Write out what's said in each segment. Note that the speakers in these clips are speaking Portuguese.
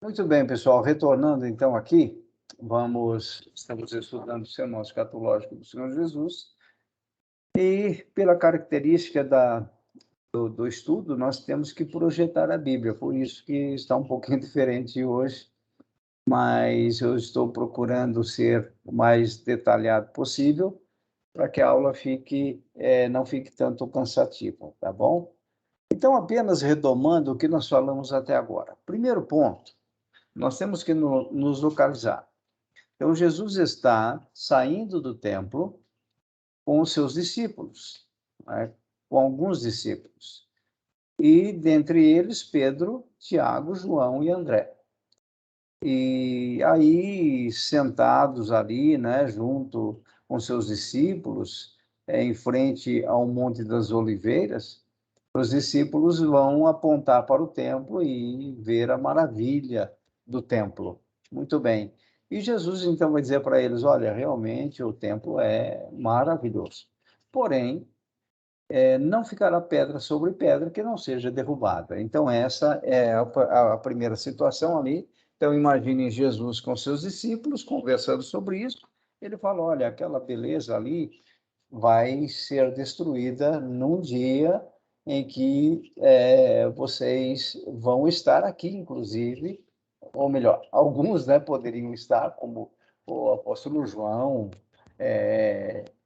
Muito bem, pessoal. Retornando então aqui, estamos estudando o sermão escatológico do Senhor Jesus, e pela característica do estudo, nós temos que projetar a Bíblia, por isso que está um pouquinho diferente hoje, mas eu estou procurando ser o mais detalhado possível, para que a aula não fique tanto cansativa, tá bom? Então, apenas retomando o que nós falamos até agora. Primeiro ponto, nós temos que nos localizar. Então, Jesus está saindo do templo com os seus discípulos, né? Com alguns discípulos. E, dentre eles, Pedro, Tiago, João e André. E aí, sentados ali, né, junto com seus discípulos, em frente ao Monte das Oliveiras, os discípulos vão apontar para o templo e ver a maravilha do templo. Muito bem. E Jesus então vai dizer para eles: olha, realmente o templo é maravilhoso. Porém, não ficará pedra sobre pedra que não seja derrubada. Então, essa é a primeira situação ali. Então, imaginem Jesus com seus discípulos conversando sobre isso. Ele fala: olha, aquela beleza ali vai ser destruída num dia em que vocês vão estar aqui, inclusive, ou melhor, alguns, né, poderiam estar, como o apóstolo João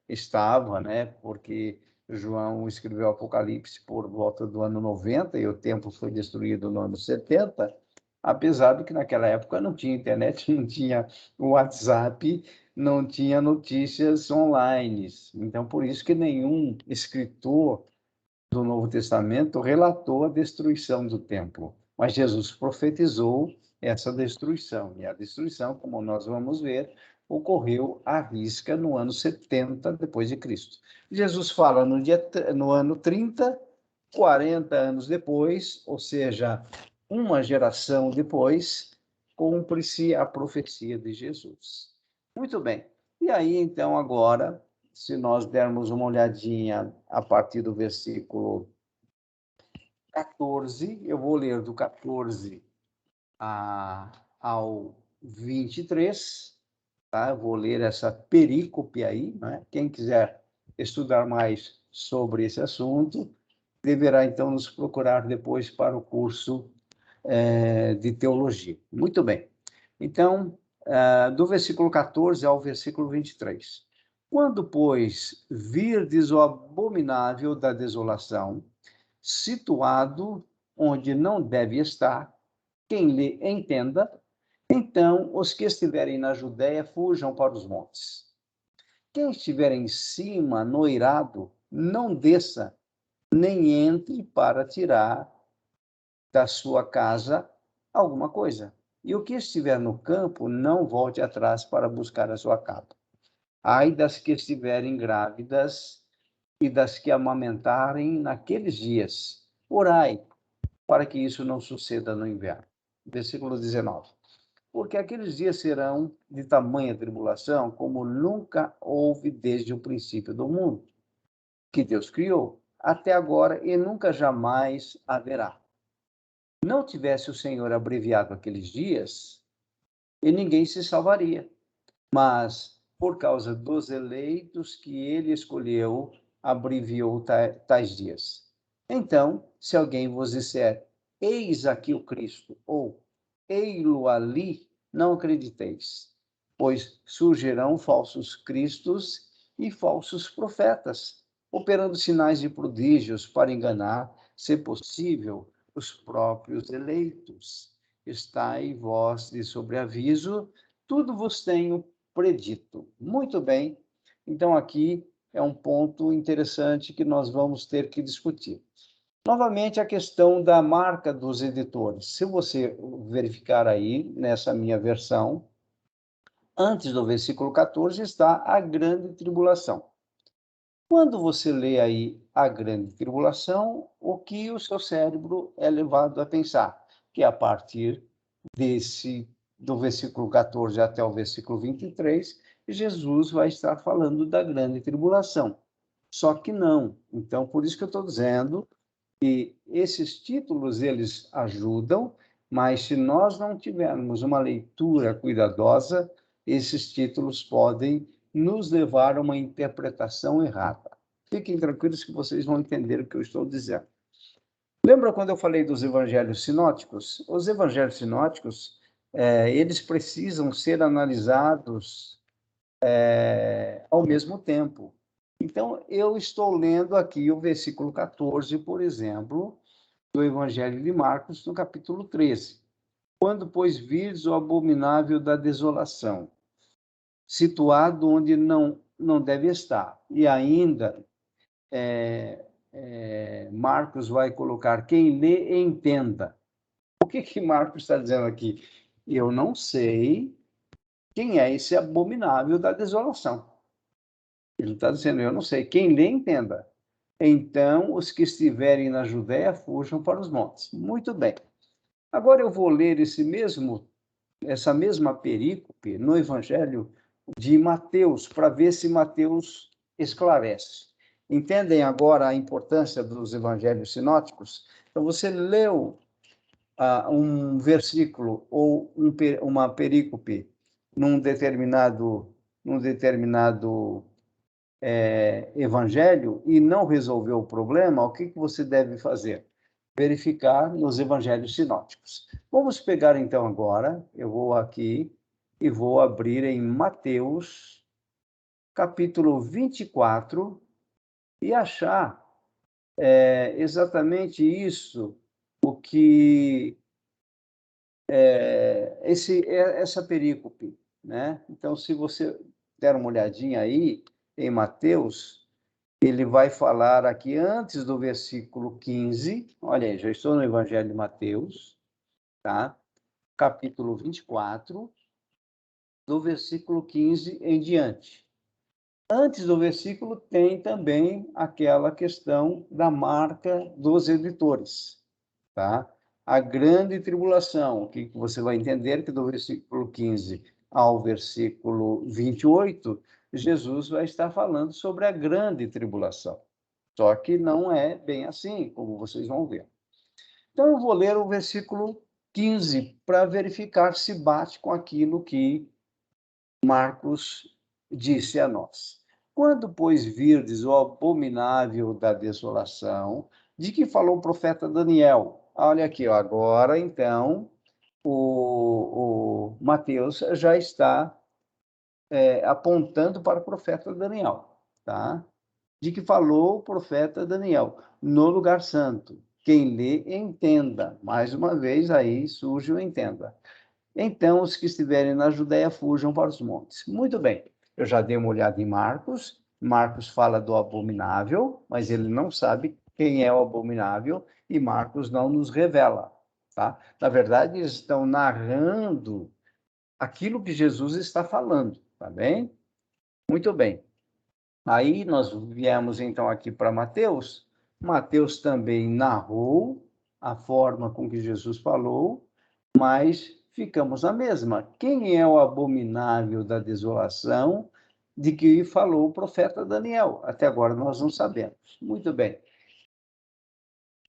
estava, né, porque João escreveu Apocalipse por volta do ano 90 e o templo foi destruído no ano 70, apesar de que naquela época não tinha internet, não tinha WhatsApp, não tinha notícias online. Então, por isso que nenhum escritor do Novo Testamento relatou a destruição do templo. Mas Jesus profetizou essa destruição. E a destruição, como nós vamos ver, ocorreu à risca no ano 70 depois de Cristo. Jesus fala no ano 30, 40 anos depois, ou seja, uma geração depois, cumpre-se a profecia de Jesus. Muito bem. E aí, então, agora, se nós dermos uma olhadinha a partir do versículo 14, eu vou ler do 14 ao 23, tá? Eu vou ler essa perícope aí, né? Quem quiser estudar mais sobre esse assunto, deverá então nos procurar depois para o curso de teologia. Muito bem. Então, do versículo 14 ao versículo 23. Quando, pois, virdes o abominável da desolação, situado onde não deve estar, quem lhe entenda, então os que estiverem na Judéia fujam para os montes. Quem estiver em cima, no eirado, não desça, nem entre para tirar da sua casa alguma coisa. E o que estiver no campo, não volte atrás para buscar a sua capa. Ai das que estiverem grávidas e das que amamentarem naqueles dias. Orai para que isso não suceda no inverno. Versículo 19. Porque aqueles dias serão de tamanha tribulação como nunca houve desde o princípio do mundo, que Deus criou, até agora e nunca jamais haverá. Não tivesse o Senhor abreviado aqueles dias, e ninguém se salvaria. Mas, por causa dos eleitos que ele escolheu, abreviou tais dias. Então, se alguém vos disser, eis aqui o Cristo, ou ei-lo ali, não acrediteis, pois surgirão falsos cristos e falsos profetas, operando sinais e prodígios para enganar, se possível, os próprios eleitos. Estai vós de sobreaviso, tudo vos tenho predito. Muito bem. Então, aqui é um ponto interessante que nós vamos ter que discutir. Novamente, a questão da marca dos editores. Se você verificar aí, nessa minha versão, antes do versículo 14 está a grande tribulação. Quando você lê aí a grande tribulação, o que o seu cérebro é levado a pensar? Que a partir do versículo 14 até o versículo 23, Jesus vai estar falando da grande tribulação. Só que não. Então, por isso que eu estou dizendo que esses títulos, eles ajudam, Mas se nós não tivermos uma leitura cuidadosa, esses títulos podem nos levar a uma interpretação errada. Fiquem tranquilos que vocês vão entender o que eu estou dizendo. Lembra quando eu falei dos evangelhos sinóticos? Os evangelhos sinóticos, eles precisam ser analisados ao mesmo tempo. Então, eu estou lendo aqui o versículo 14, por exemplo, do Evangelho de Marcos, no capítulo 13. Quando, pois, virdes o abominável da desolação, situado onde não deve estar. E ainda, Marcos vai colocar, quem lê, entenda. O que Marcos está dizendo aqui? Eu não sei quem é esse abominável da desolação. Ele está dizendo, eu não sei. Quem lê, entenda. Então, os que estiverem na Judéia, fujam para os montes. Muito bem. Agora eu vou ler essa mesma perícope no Evangelho de Mateus, para ver se Mateus esclarece. Entendem agora a importância dos evangelhos sinóticos? Então, você leu um versículo ou uma perícope num determinado evangelho e não resolveu o problema, o que você deve fazer? Verificar nos evangelhos sinóticos. Vamos pegar então agora, eu vou aqui e vou abrir em Mateus, capítulo 24, e achar exatamente isso, o que essa perícope, né? Então, se você der uma olhadinha aí em Mateus, ele vai falar aqui antes do versículo 15, olha aí, já estou no Evangelho de Mateus, tá? Capítulo 24, do versículo 15 em diante. Antes do versículo tem também aquela questão da marca dos editores, tá? A grande tribulação, que você vai entender que do versículo 15 ao versículo 28, Jesus vai estar falando sobre a grande tribulação. Só que não é bem assim, como vocês vão ver. Então, eu vou ler o versículo 15 para verificar se bate com aquilo que Marcos disse a nós. Quando, pois, virdes o abominável da desolação, de que falou o profeta Daniel? Olha aqui, ó, agora, então, o Mateus já está apontando para o profeta Daniel, tá? De que falou o profeta Daniel, no lugar santo. Quem lê, entenda. Mais uma vez, aí surge o entenda. Então, os que estiverem na Judéia, fujam para os montes. Muito bem, eu já dei uma olhada em Marcos. Marcos fala do abominável, mas ele não sabe quem é o abominável, e Marcos não nos revela, tá? Na verdade, eles estão narrando aquilo que Jesus está falando, tá bem? Muito bem. Aí nós viemos então aqui para Mateus. Mateus também narrou a forma com que Jesus falou, mas ficamos na mesma. Quem é o abominável da desolação de que falou o profeta Daniel? Até agora nós não sabemos. Muito bem.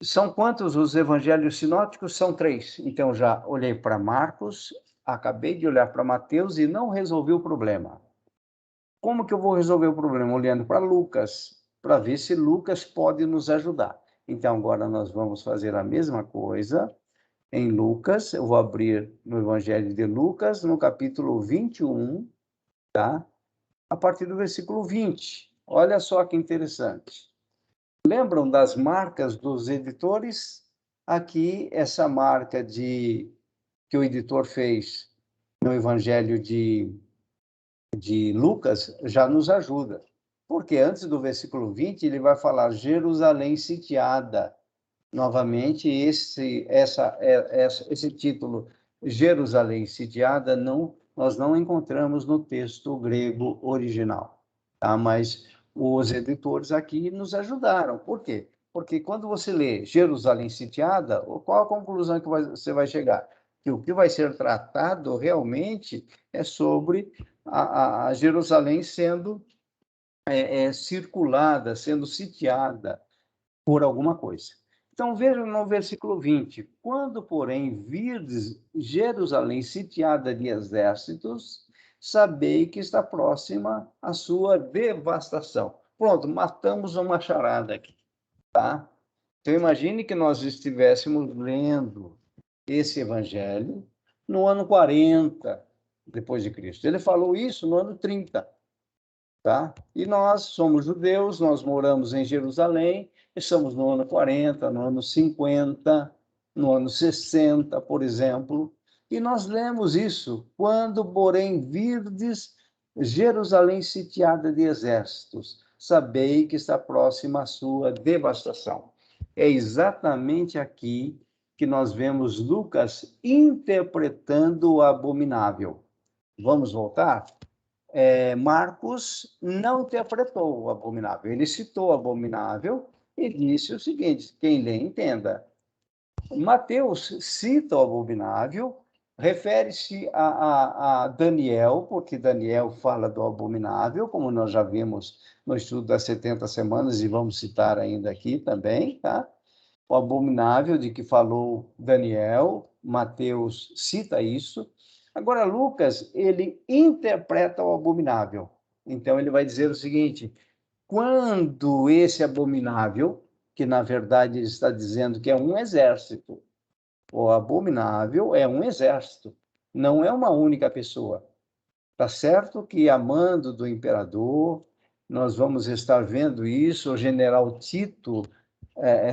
São quantos os evangelhos sinóticos? São 3. Então já olhei para Marcos, acabei de olhar para Mateus e não resolvi o problema. Como que eu vou resolver o problema? Olhando para Lucas, para ver se Lucas pode nos ajudar. Então, agora nós vamos fazer a mesma coisa em Lucas. Eu vou abrir no Evangelho de Lucas, no capítulo 21, tá? A partir do versículo 20. Olha só que interessante. Lembram das marcas dos editores? Aqui, essa marca que o editor fez no Evangelho de Lucas já nos ajuda. Porque antes do versículo 20, ele vai falar Jerusalém sitiada. Novamente, esse título, Jerusalém sitiada, nós não encontramos no texto grego original. Tá? Mas os editores aqui nos ajudaram. Por quê? Porque quando você lê Jerusalém sitiada, qual a conclusão que você vai chegar? Que o que vai ser tratado realmente é sobre a Jerusalém sendo circulada, sendo sitiada por alguma coisa. Então, veja no versículo 20: quando, porém, virdes Jerusalém sitiada de exércitos, sabei que está próxima a sua devastação. Pronto, matamos uma charada aqui, tá? Então, imagine que nós estivéssemos lendo esse evangelho no ano 40 depois de Cristo. Ele falou isso no ano 30, tá? E nós somos judeus, nós moramos em Jerusalém, estamos no ano 40, no ano 50, no ano 60, por exemplo, e nós lemos isso: quando, porém, virdes Jerusalém sitiada de exércitos, sabei que está próxima a sua devastação. É exatamente aqui que nós vemos Lucas interpretando o abominável. Vamos voltar? Marcos não interpretou o abominável. Ele citou o abominável e disse o seguinte: quem lê, entenda. Mateus cita o abominável, refere-se a Daniel, porque Daniel fala do abominável, como nós já vimos no estudo das 70 semanas, e vamos citar ainda aqui também, tá? O abominável de que falou Daniel, Mateus cita isso. Agora, Lucas, ele interpreta o abominável. Então, ele vai dizer o seguinte: quando esse abominável, que na verdade ele está dizendo que é um exército, o abominável é um exército, não é uma única pessoa. Tá certo que, a mando do imperador, nós vamos estar vendo isso, o general Tito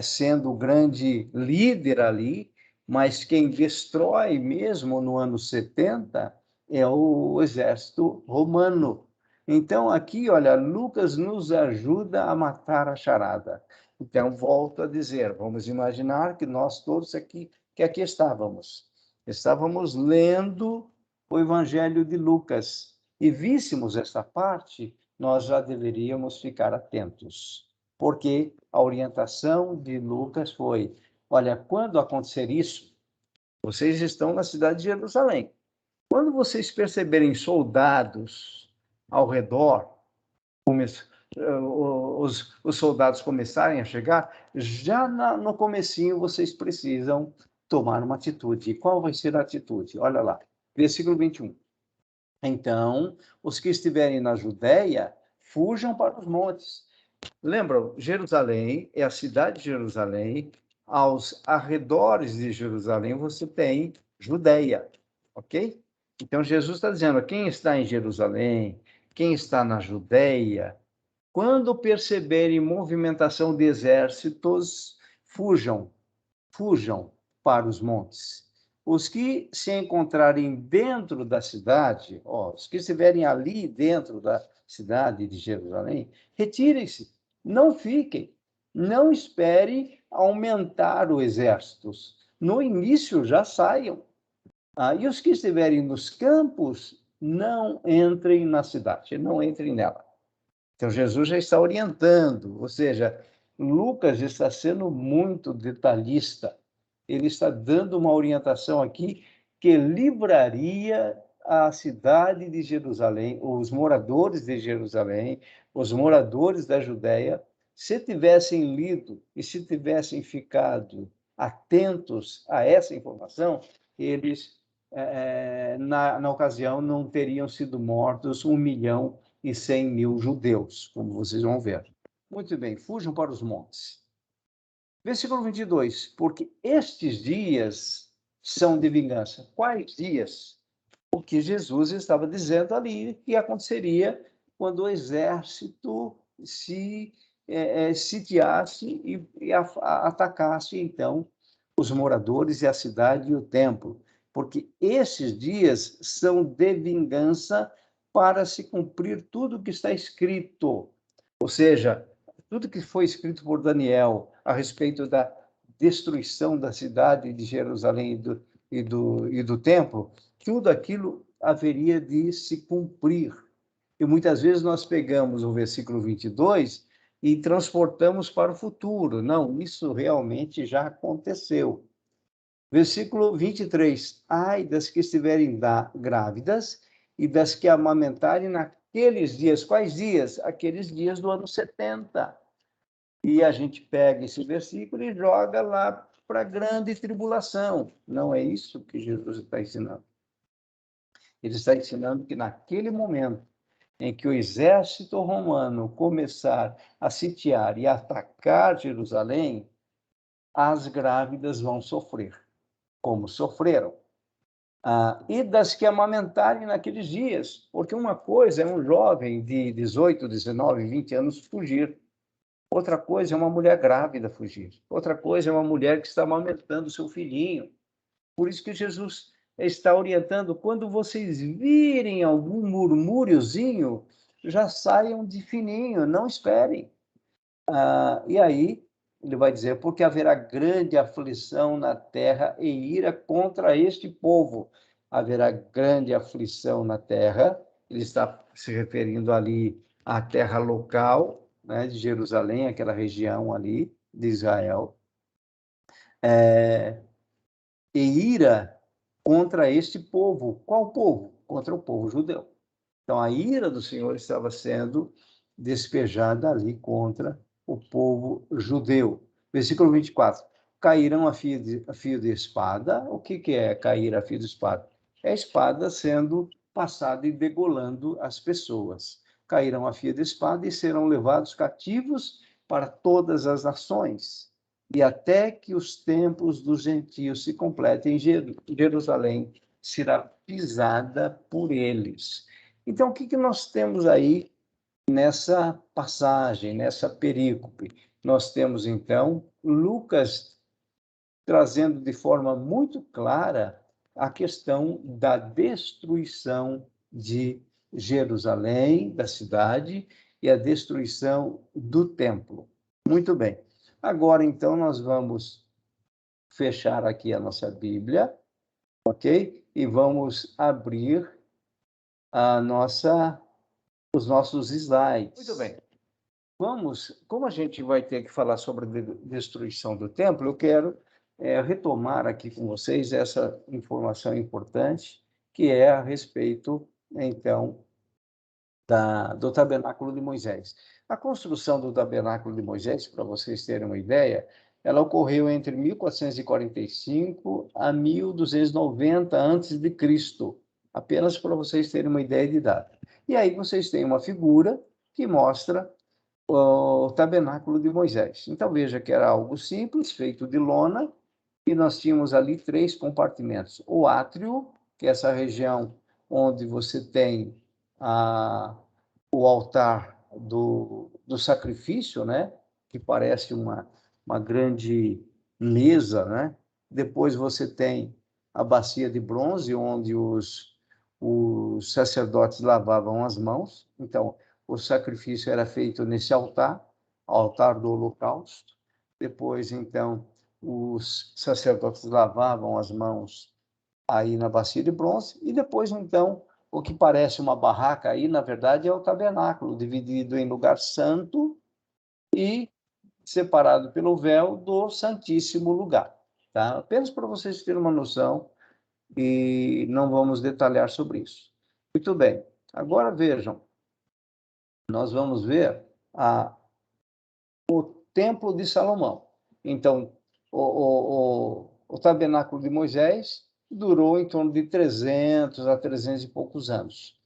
sendo o grande líder ali, mas quem destrói mesmo no ano 70 é o exército romano. Então, aqui, olha, Lucas nos ajuda a matar a charada. Então, volto a dizer, vamos imaginar que nós todos aqui, que aqui estávamos lendo o Evangelho de Lucas e víssemos esta parte, nós já deveríamos ficar atentos, porque a orientação de Lucas foi: olha, quando acontecer isso, vocês estão na cidade de Jerusalém. Quando vocês perceberem soldados ao redor, os soldados começarem a chegar, já no comecinho vocês precisam tomar uma atitude. E qual vai ser a atitude? Olha lá, versículo 21. Então, os que estiverem na Judéia, fujam para os montes. Lembram, Jerusalém é a cidade de Jerusalém. Aos arredores de Jerusalém você tem Judéia, ok? Então, Jesus está dizendo: quem está em Jerusalém, quem está na Judéia, quando perceberem movimentação de exércitos, fujam para os montes. Os que se encontrarem dentro da cidade, os que estiverem ali dentro da cidade de Jerusalém, retirem-se, não fiquem, não esperem aumentar o exército. No início já saiam. E os que estiverem nos campos, não entrem na cidade, não entrem nela. Então, Jesus já está orientando, ou seja, Lucas está sendo muito detalhista. Ele está dando uma orientação aqui que livraria a cidade de Jerusalém, os moradores de Jerusalém, os moradores da Judéia, se tivessem lido e se tivessem ficado atentos a essa informação, eles, na ocasião, não teriam sido mortos 1.100.000 judeus, como vocês vão ver. Muito bem, fujam para os montes. Versículo 22, porque estes dias são de vingança. Quais dias? O que Jesus estava dizendo ali que aconteceria quando o exército se sitiasse e atacasse, então, os moradores e a cidade e o templo. Porque esses dias são de vingança para se cumprir tudo o que está escrito. Ou seja, tudo que foi escrito por Daniel a respeito da destruição da cidade de Jerusalém e do templo, tudo aquilo haveria de se cumprir. E muitas vezes nós pegamos o versículo 22 e transportamos para o futuro. Não, isso realmente já aconteceu. Versículo 23. Ai das que estiverem grávidas e das que amamentarem naqueles dias. Quais dias? Aqueles dias do ano 70. E a gente pega esse versículo e joga lá para a grande tribulação. Não é isso que Jesus está ensinando. Ele está ensinando que naquele momento em que o exército romano começar a sitiar e atacar Jerusalém, as grávidas vão sofrer, como sofreram. E das que amamentarem naqueles dias, porque uma coisa é um jovem de 18, 19, 20 anos fugir, outra coisa é uma mulher grávida fugir, outra coisa é uma mulher que está amamentando seu filhinho. Por isso que Jesus está orientando, quando vocês virem algum murmúriozinho, já saiam de fininho, não esperem. E aí, ele vai dizer, porque haverá grande aflição na terra e ira contra este povo. Haverá grande aflição na terra, ele está se referindo ali à terra local, né, de Jerusalém, aquela região ali de Israel. E ira contra este povo. Qual povo? Contra o povo judeu. Então, a ira do Senhor estava sendo despejada ali contra o povo judeu. Versículo 24. Cairão a fio de espada. O que é cair a fio de espada? É a espada sendo passada e degolando as pessoas. Cairão a fio de espada e serão levados cativos para todas as nações. E até que os templos dos gentios se completem, Jerusalém será pisada por eles. Então, o que nós temos aí nessa passagem, nessa perícope? Nós temos, então, Lucas trazendo de forma muito clara a questão da destruição de Jerusalém, da cidade, e a destruição do templo. Muito bem. Agora, então, nós vamos fechar aqui a nossa Bíblia, ok? E vamos abrir os nossos slides. Muito bem. Como a gente vai ter que falar sobre a destruição do templo, eu quero retomar aqui com vocês essa informação importante, que é a respeito, então, do tabernáculo de Moisés. A construção do tabernáculo de Moisés, para vocês terem uma ideia, ela ocorreu entre 1445 a 1290 a.C., apenas para vocês terem uma ideia de data. E aí vocês têm uma figura que mostra o tabernáculo de Moisés. Então veja que era algo simples, feito de lona, e nós tínhamos ali 3 compartimentos. O átrio, que é essa região onde você tem o altar do sacrifício, né? Que parece uma grande mesa, né? Depois você tem a bacia de bronze, onde os sacerdotes lavavam as mãos. Então, o sacrifício era feito nesse altar do holocausto. Depois, então, os sacerdotes lavavam as mãos aí na bacia de bronze, e depois, então, o que parece uma barraca aí, na verdade, é o tabernáculo, dividido em lugar santo e separado pelo véu do Santíssimo Lugar. Tá? Apenas para vocês terem uma noção, e não vamos detalhar sobre isso. Muito bem. Agora vejam, nós vamos ver o Templo de Salomão. Então, o tabernáculo de Moisés durou em torno de 300 a 300 e poucos anos.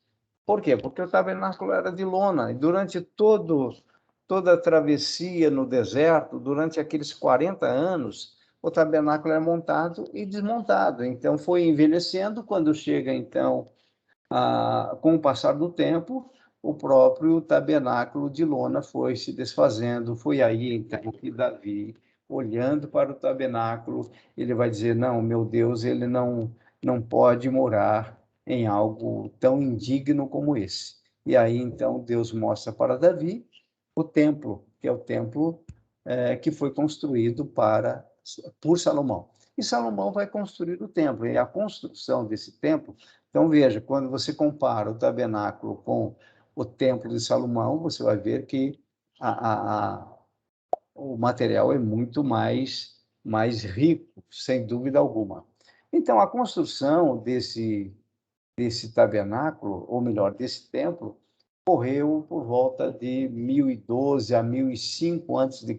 Por quê? Porque o tabernáculo era de lona, e durante toda a travessia no deserto, durante aqueles 40 anos, o tabernáculo era montado e desmontado. Então, foi envelhecendo. Quando chega, então, com o passar do tempo, o próprio tabernáculo de lona foi se desfazendo. Foi aí, então, que Davi, olhando para o tabernáculo, ele vai dizer, não, meu Deus, ele não pode morar em algo tão indigno como esse. E aí, então, Deus mostra para Davi o templo, que é o templo que foi construído por Salomão. E Salomão vai construir o templo. E a construção desse templo, então veja, quando você compara o tabernáculo com o templo de Salomão, você vai ver que o material é muito mais rico, sem dúvida alguma. Então, a construção desse tabernáculo, ou melhor, desse templo, ocorreu por volta de 1012 a 1005 a.C.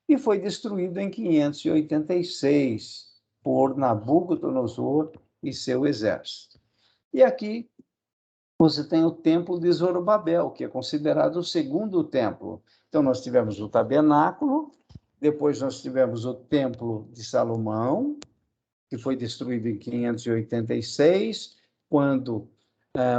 e foi destruído em 586 por Nabucodonosor e seu exército. E aqui você tem o templo de Zorobabel, que é considerado o segundo templo. Então, nós tivemos o tabernáculo, depois nós tivemos o templo de Salomão, que foi destruído em 586, quando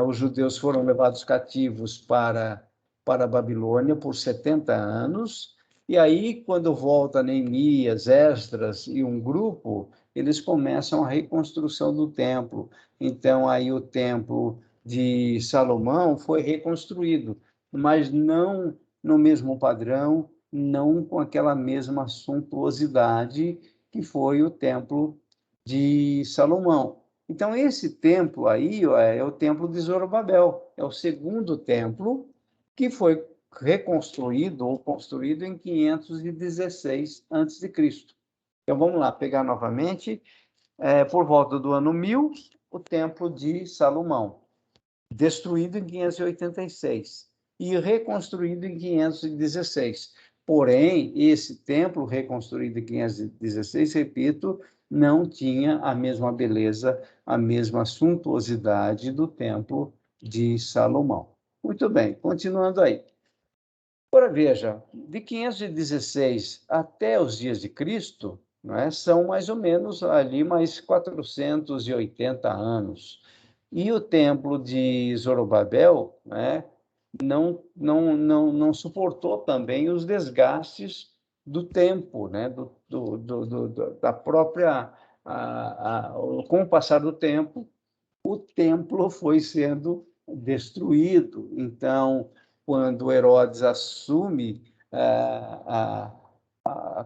os judeus foram levados cativos para a Babilônia por 70 anos. E aí, quando volta Neemias, Esdras e um grupo, eles começam a reconstrução do templo. Então, aí o templo de Salomão foi reconstruído, mas não no mesmo padrão, não com aquela mesma suntuosidade que foi o templo de Salomão. Então, esse templo aí é o templo de Zorobabel, é o segundo templo que foi reconstruído ou construído em 516 a.C. Então, vamos lá, pegar novamente, por volta do ano 1000, o templo de Salomão, destruído em 586 e reconstruído em 516. Porém, esse templo reconstruído em 516, repito, não tinha a mesma beleza, a mesma suntuosidade do templo de Salomão. Muito bem, continuando aí. Agora veja, de 516 até os dias de Cristo, né, são mais ou menos ali mais 480 anos. E o templo de Zorobabel, né, não suportou também os desgastes do tempo, né, da própria... com o passar do tempo, o templo foi sendo destruído. Então, quando Herodes assume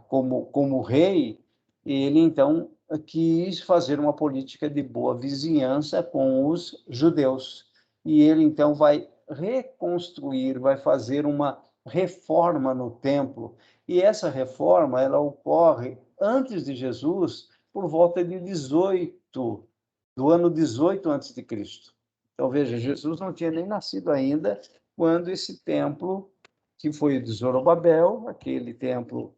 como rei, ele então quis fazer uma política de boa vizinhança com os judeus. E ele então vai reconstruir, vai fazer uma reforma no templo. E essa reforma, ela ocorre antes de Jesus, por volta de 18, do ano 18 a.C. Então, veja, Jesus não tinha nem nascido ainda quando esse templo, que foi o de Zorobabel, aquele templo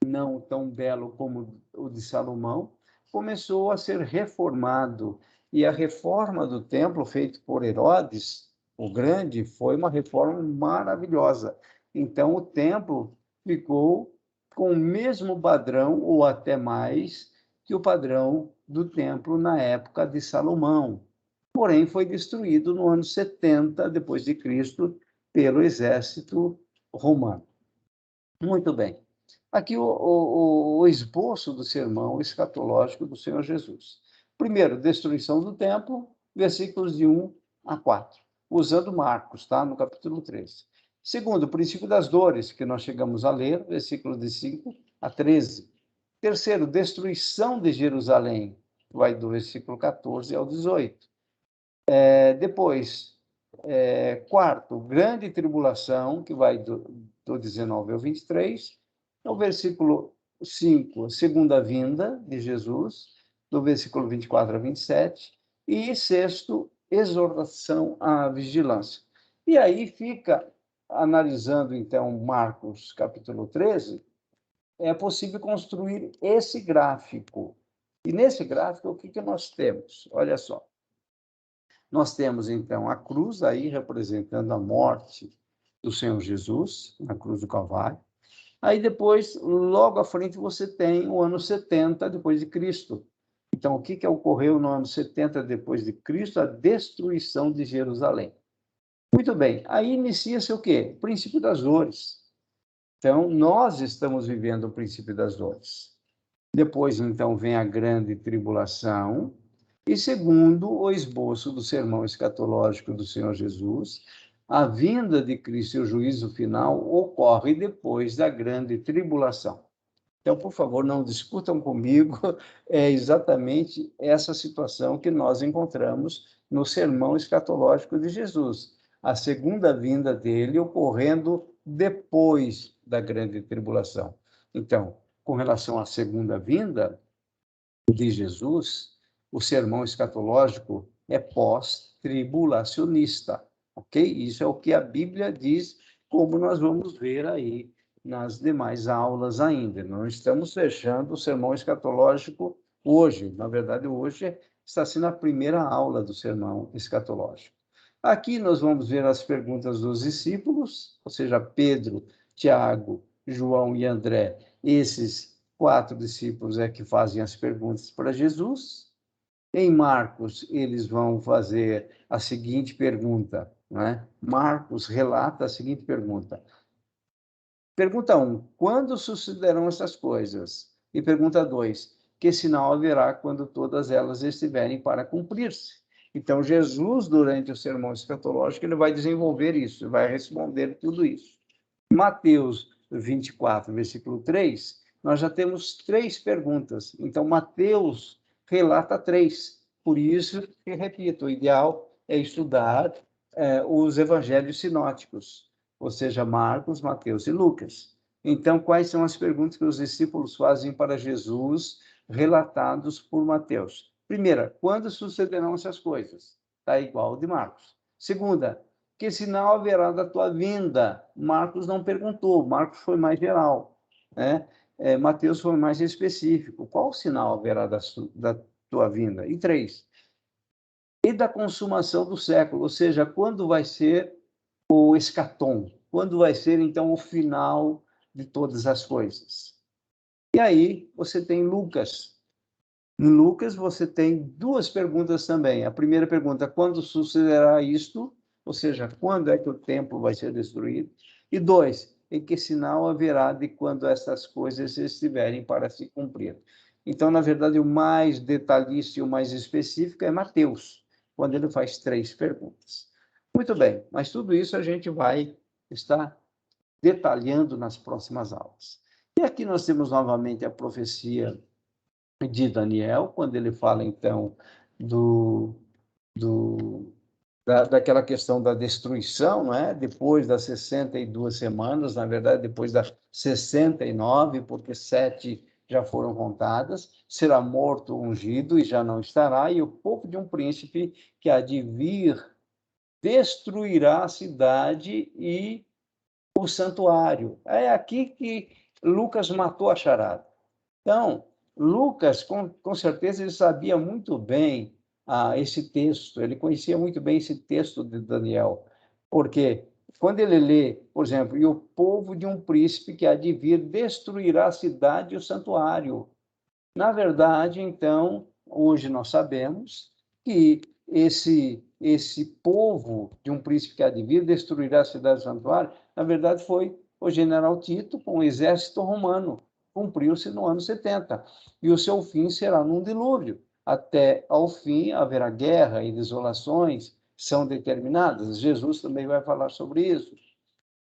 não tão belo como o de Salomão, começou a ser reformado. E a reforma do templo, feita por Herodes, o Grande, foi uma reforma maravilhosa. Então, o templo ficou com o mesmo padrão, ou até mais, que o padrão do templo na época de Salomão. Porém, foi destruído no ano 70 depois de Cristo pelo exército romano. Muito bem. Aqui o esboço do sermão escatológico do Senhor Jesus. Primeiro, destruição do templo, versículos de 1 a 4, usando Marcos, tá? No capítulo 13. Segundo, o princípio das dores, que nós chegamos a ler, versículos de 5 a 13. Terceiro, destruição de Jerusalém, vai do versículo 14 ao 18. Depois, quarto, grande tribulação, que vai do 19 ao 23. No versículo 5, segunda vinda de Jesus, do versículo 24 a 27. E sexto, exortação à vigilância. E aí fica, analisando então Marcos capítulo 13, é possível construir esse gráfico. E nesse gráfico, o que nós temos? Olha só. Nós temos, então, a cruz aí representando a morte do Senhor Jesus, na cruz do Calvário. Aí depois, logo à frente, você tem o ano 70 depois de Cristo. Então, o que ocorreu no ano 70 depois de Cristo? A destruição de Jerusalém. Muito bem, aí inicia-se o quê? O princípio das dores. Então, nós estamos vivendo o princípio das dores. Depois, então, vem a grande tribulação. E segundo o esboço do sermão escatológico do Senhor Jesus, a vinda de Cristo e o juízo final ocorre depois da grande tribulação. Então, por favor, não discutam comigo, é exatamente essa situação que nós encontramos no sermão escatológico de Jesus. A segunda vinda dele ocorrendo depois da grande tribulação. Então, com relação à segunda vinda de Jesus, o sermão escatológico é pós-tribulacionista. ok? Isso é o que a Bíblia diz, como nós vamos ver aí nas demais aulas ainda. Não estamos fechando o sermão escatológico hoje. Na verdade, hoje está sendo a primeira aula do sermão escatológico. Aqui nós vamos ver as perguntas dos discípulos, ou seja, Pedro, Tiago, João e André. Esses 4 discípulos é que fazem as perguntas para Jesus. Em Marcos, eles vão fazer a seguinte pergunta, né? Marcos relata a seguinte pergunta. Pergunta 1, quando sucederão essas coisas? E pergunta 2, que sinal haverá quando todas elas estiverem para cumprir-se? Então, Jesus, durante o sermão escatológico, ele vai desenvolver isso, vai responder tudo isso. Mateus 24, versículo 3, nós já temos 3 perguntas. Então, Mateus relata 3. Por isso, eu repito, o ideal é estudar os evangelhos sinóticos, ou seja, Marcos, Mateus e Lucas. Então, quais são as perguntas que os discípulos fazem para Jesus, relatados por Mateus? Primeira, quando sucederão essas coisas? Está igual ao de Marcos. Segunda, que sinal haverá da tua vinda? Marcos não perguntou, Marcos foi mais geral, né? Mateus foi mais específico. Qual sinal haverá da tua vinda? E 3, e da consumação do século, ou seja, quando vai ser o escatom? Quando vai ser, então, o final de todas as coisas? E aí você tem Lucas. Em Lucas, você tem 2 perguntas também. A primeira pergunta, quando sucederá isto? Ou seja, quando é que o templo vai ser destruído? E 2, em que sinal haverá de quando essas coisas estiverem para se cumprir? Então, na verdade, o mais detalhista e o mais específico é Mateus, quando ele faz 3 perguntas. Muito bem, mas tudo isso a gente vai estar detalhando nas próximas aulas. E aqui nós temos novamente a profecia de Daniel, quando ele fala, então, daquela questão da destruição, não é? Depois das 62 semanas, na verdade, depois das 69, porque 7 já foram contadas, será morto o ungido e já não estará, e o povo de um príncipe que há de vir destruirá a cidade e o santuário. É aqui que Lucas matou a charada. Então, Lucas, com certeza, ele sabia muito bem esse texto, ele conhecia muito bem esse texto de Daniel, porque quando ele lê, por exemplo, e o povo de um príncipe que há de vir destruirá a cidade e o santuário. Na verdade, então, hoje nós sabemos que esse povo de um príncipe que há de vir destruirá a cidade e o santuário, na verdade foi o general Tito com o exército romano. Cumpriu-se no ano 70. E o seu fim será num dilúvio. Até ao fim haverá guerra e desolações, são determinadas. Jesus também vai falar sobre isso.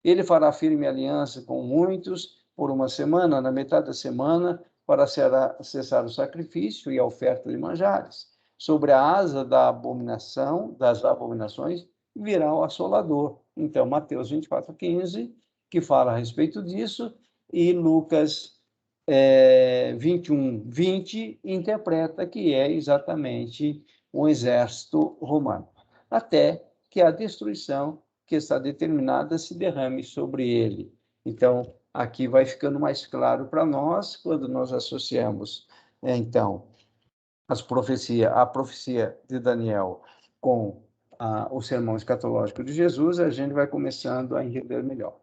Ele fará firme aliança com muitos por uma semana, na metade da semana, para cessar o sacrifício e a oferta de manjares. Sobre a asa da abominação, das abominações, virá o assolador. Então, Mateus 24:15, que fala a respeito disso, e Lucas 21:20 interpreta que é exatamente o exército romano, até que a destruição que está determinada se derrame sobre ele. Então, aqui vai ficando mais claro para nós, quando nós associamos, então, a profecia de Daniel com o sermão escatológico de Jesus, a gente vai começando a entender melhor.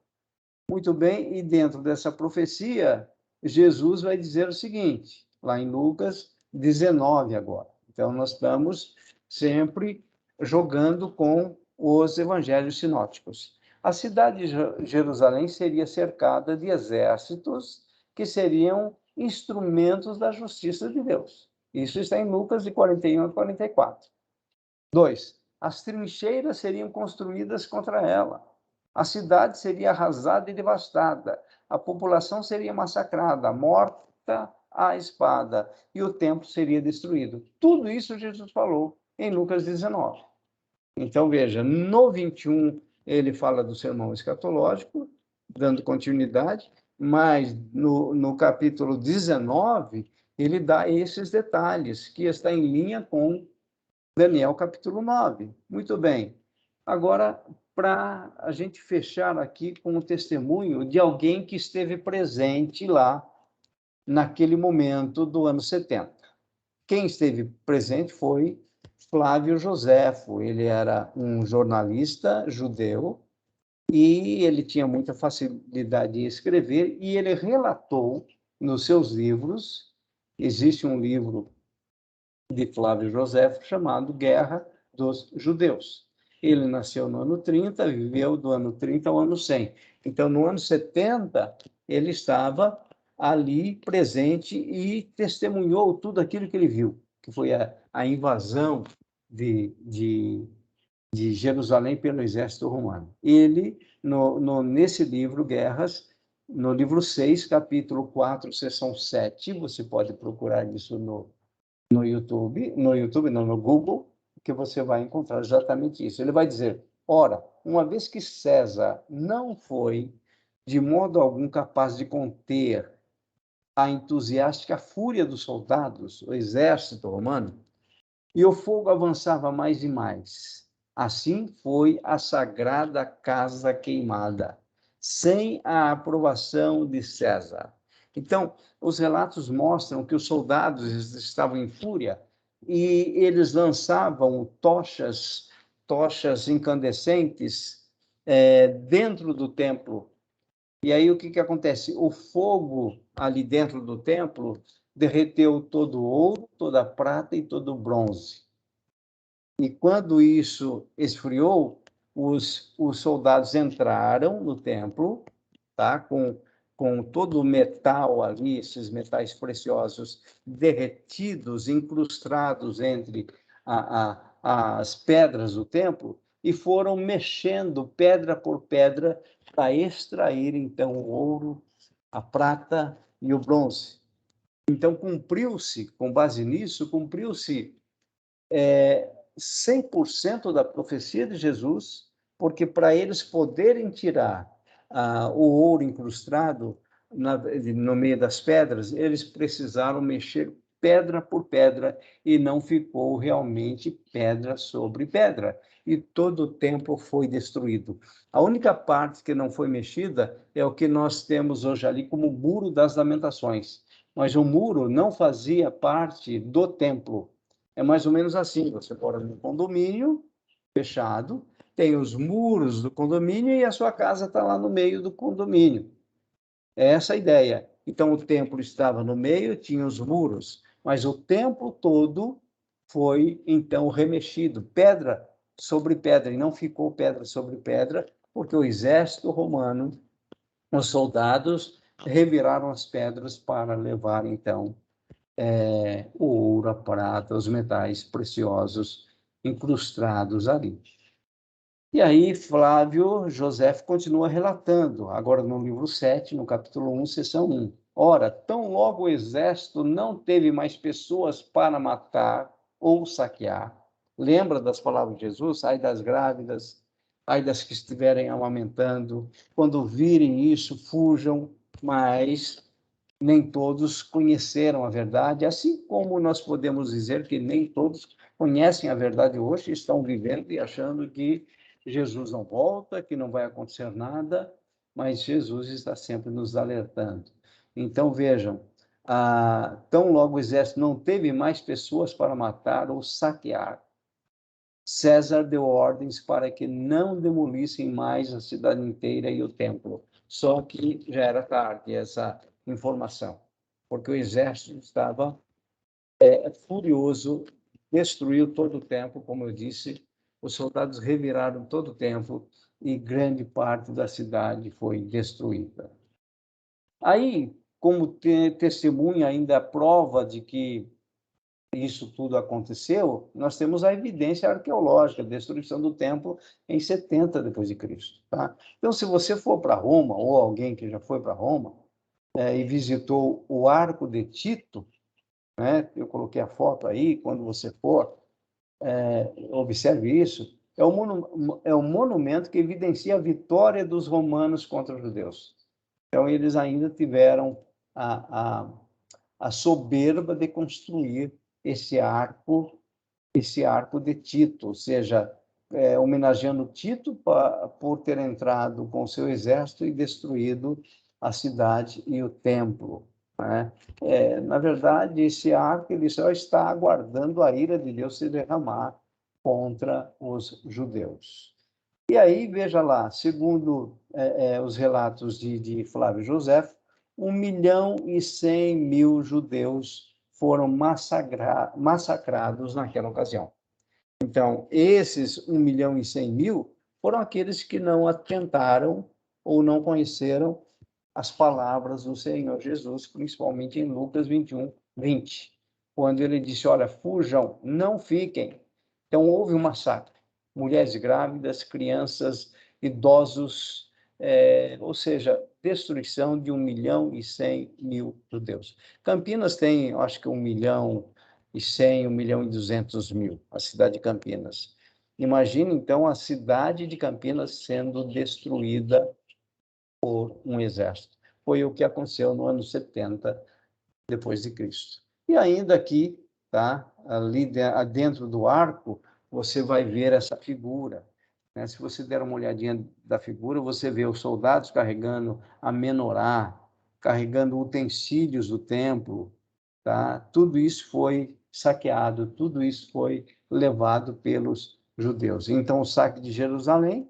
Muito bem, e dentro dessa profecia, Jesus vai dizer o seguinte, lá em Lucas 19 agora. Então, nós estamos sempre jogando com os evangelhos sinóticos. A cidade de Jerusalém seria cercada de exércitos que seriam instrumentos da justiça de Deus. Isso está em Lucas de 41 a 44. 2. As trincheiras seriam construídas contra ela. A cidade seria arrasada e devastada. A população seria massacrada, morta à espada, e o templo seria destruído. Tudo isso Jesus falou em Lucas 19. Então, veja, no 21 ele fala do sermão escatológico, dando continuidade, mas no capítulo 19 ele dá esses detalhes, que está em linha com Daniel capítulo 9. Muito bem. Agora, para a gente fechar aqui com o testemunho de alguém que esteve presente lá naquele momento do ano 70. Quem esteve presente foi Flávio Joséfo. Ele era um jornalista judeu e ele tinha muita facilidade em escrever, e ele relatou nos seus livros, existe um livro de Flávio Joséfo chamado Guerra dos Judeus. Ele nasceu no ano 30, viveu do ano 30 ao ano 100. Então, no ano 70, ele estava ali presente e testemunhou tudo aquilo que ele viu, que foi a invasão de Jerusalém pelo exército romano. Ele, nesse livro, Guerras, no livro 6, capítulo 4, seção 7, você pode procurar isso no YouTube, não, no Google, que você vai encontrar exatamente isso. Ele vai dizer, ora, uma vez que César não foi, de modo algum, capaz de conter a entusiástica fúria dos soldados, o exército romano, e o fogo avançava mais e mais. Assim foi a sagrada casa queimada, sem a aprovação de César. Então, os relatos mostram que os soldados estavam em fúria e eles lançavam tochas incandescentes dentro do templo. E aí o que acontece? O fogo ali dentro do templo derreteu todo o ouro, toda a prata e todo o bronze. E quando isso esfriou, os soldados entraram no templo, tá? Com todo o metal ali, esses metais preciosos derretidos, incrustados entre as pedras do templo, e foram mexendo pedra por pedra para extrair, então, o ouro, a prata e o bronze. Então, com base nisso, cumpriu-se 100% da profecia de Jesus, porque para eles poderem tirar o ouro incrustado no meio das pedras, eles precisaram mexer pedra por pedra e não ficou realmente pedra sobre pedra. E todo o templo foi destruído. A única parte que não foi mexida é o que nós temos hoje ali como Muro das Lamentações. Mas o muro não fazia parte do templo. É mais ou menos assim, você mora num condomínio fechado, tem os muros do condomínio e a sua casa está lá no meio do condomínio. É essa a ideia. Então, o templo estava no meio, tinha os muros, mas o templo todo foi, então, remexido, pedra sobre pedra, e não ficou pedra sobre pedra, porque o exército romano, os soldados, reviraram as pedras para levar, então, o ouro, a prata, os metais preciosos incrustados ali. E aí Flávio José continua relatando, agora no livro 7, no capítulo 1, seção 1. Ora, tão logo o exército não teve mais pessoas para matar ou saquear. Lembra das palavras de Jesus? Ai das grávidas, ai das que estiverem amamentando. Quando virem isso, fujam, mas nem todos conheceram a verdade, assim como nós podemos dizer que nem todos conhecem a verdade hoje, estão vivendo e achando que Jesus não volta, que não vai acontecer nada, mas Jesus está sempre nos alertando. Então, vejam, tão logo o exército não teve mais pessoas para matar ou saquear, César deu ordens para que não demolissem mais a cidade inteira e o templo. Só que já era tarde essa informação, porque o exército estava furioso, destruiu todo o templo, como eu disse, os soldados reviraram todo o templo e grande parte da cidade foi destruída. Aí, como testemunha ainda a prova de que isso tudo aconteceu, nós temos a evidência arqueológica, a destruição do templo em 70 depois de Cristo, tá? Então, se você for para Roma, ou alguém que já foi para Roma, e visitou o Arco de Tito, né? Eu coloquei a foto aí, quando você for, observe isso, é um monumento que evidencia a vitória dos romanos contra os judeus. Então, eles ainda tiveram a soberba de construir esse arco de Tito, ou seja, homenageando Tito por ter entrado com seu exército e destruído a cidade e o templo, né? Na verdade, esse arco ele só está aguardando a ira de Deus se derramar contra os judeus. E aí, veja lá, segundo os relatos de Flávio José, 1.100.000 judeus foram massacrados naquela ocasião. Então, esses 1.100.000 foram aqueles que não atentaram ou não conheceram as palavras do Senhor Jesus, principalmente em Lucas 21, 20, quando ele disse, olha, fujam, não fiquem. Então, houve um massacre. Mulheres grávidas, crianças, idosos, ou seja, destruição de 1.100.000 judeus. Campinas tem, acho que 1.100.000, 1.200.000, a cidade de Campinas. Imagine, então, a cidade de Campinas sendo destruída por um exército. Foi o que aconteceu no ano 70 depois de Cristo. E ainda aqui, tá, ali dentro do arco, você vai ver essa figura, né? Se você der uma olhadinha da figura, você vê os soldados carregando a menorá, carregando utensílios do templo, tá? Tudo isso foi saqueado, tudo isso foi levado pelos judeus. Então, o saque de Jerusalém,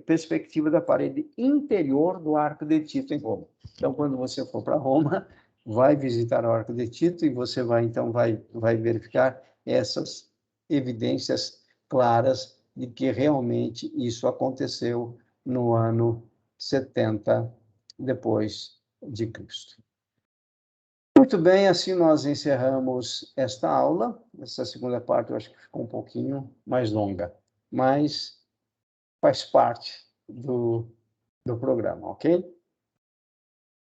perspectiva da parede interior do Arco de Tito em Roma. Então, quando você for para Roma, vai visitar o Arco de Tito e você vai verificar essas evidências claras de que realmente isso aconteceu no ano 70 depois de Cristo. Muito bem, assim nós encerramos esta aula. Essa segunda parte eu acho que ficou um pouquinho mais longa, mas faz parte do programa, ok?